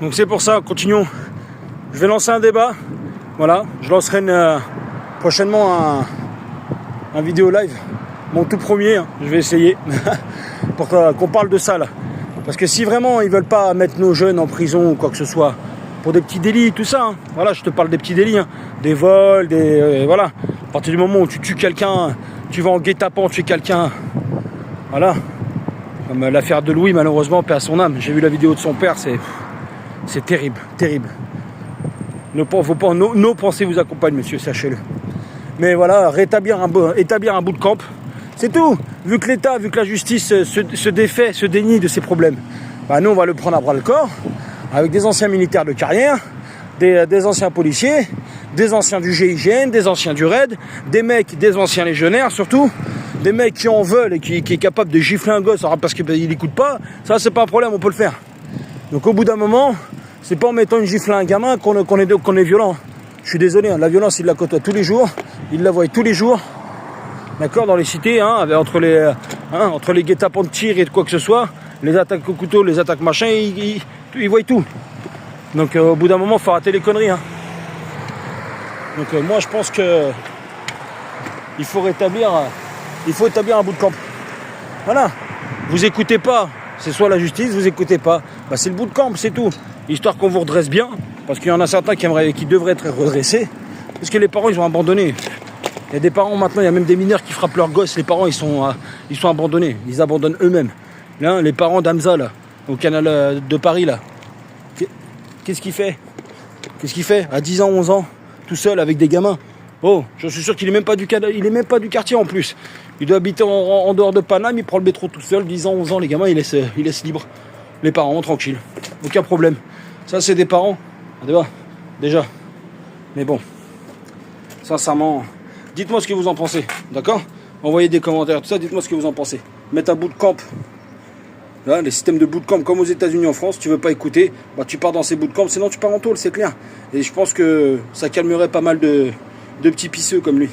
Donc c'est pour ça, continuons. Je vais lancer un débat. Voilà, je lancerai prochainement un vidéo live. Mon tout premier, hein. Je vais essayer. Pour qu'on parle de ça là. Parce que si vraiment ils veulent pas mettre nos jeunes en prison ou quoi que ce soit, pour des petits délits, tout ça, hein. Voilà, je te parle des petits délits, hein. Des vols, voilà. À partir du moment où tu tues quelqu'un, tu vas en guet-apens tuer quelqu'un. Voilà. Comme l'affaire de Louis, malheureusement, paix à son âme. J'ai vu la vidéo de son père, c'est terrible, terrible. Nos pensées vous accompagnent, monsieur, sachez-le. Mais voilà, établir un bout de camp, c'est tout. Vu que l'État, vu que la justice se défait, se dénie de ses problèmes, bah nous on va le prendre à bras le corps, avec des anciens militaires de carrière, des anciens policiers, des anciens du GIGN, des anciens du RAID, des anciens légionnaires surtout, des mecs qui en veulent et qui est capable de gifler un gosse parce qu'il n'écoute pas, ça c'est pas un problème, on peut le faire. Donc au bout d'un moment, c'est pas en mettant une gifle à un gamin qu'on est violent. Je suis désolé, hein, la violence il la côtoie tous les jours, il la voit tous les jours. D'accord, dans les cités, hein, entre les guet-apens de tir et de quoi que ce soit, les attaques au couteau, les attaques machin, ils voient tout. Donc au bout d'un moment, il faut arrêter les conneries. Hein. Donc moi je pense que il faut établir un bout de camp. Voilà. Vous écoutez pas, c'est soit la justice, vous écoutez pas. Bah, c'est le bout de camp, c'est tout. Histoire qu'on vous redresse bien, parce qu'il y en a certains qui devraient être redressés, parce que les parents ils ont abandonné. Il y a des parents maintenant, il y a même des mineurs qui frappent leurs gosses. Les parents, ils sont abandonnés. Ils abandonnent eux-mêmes. Là, les parents d'Hamza, là, au canal de Paris, là. Qu'est-ce qu'il fait à 10 ans, 11 ans, tout seul, avec des gamins. Oh, je suis sûr qu'il n'est même pas du quartier en plus. Il doit habiter en dehors de Paname, il prend le métro tout seul, 10 ans, 11 ans, les gamins, il laisse libre. Les parents, tranquilles. Aucun problème. Ça, c'est des parents. Déjà. Mais bon, sincèrement... Dites-moi ce que vous en pensez, d'accord? Envoyez des commentaires, tout ça, dites-moi ce que vous en pensez. Mettre un bout de camp. Là, les systèmes de bootcamp, comme aux États-Unis en France, tu veux pas écouter, bah tu pars dans ces bootcamps, sinon tu pars en tôle, c'est clair. Et je pense que ça calmerait pas mal de petits pisseux comme lui.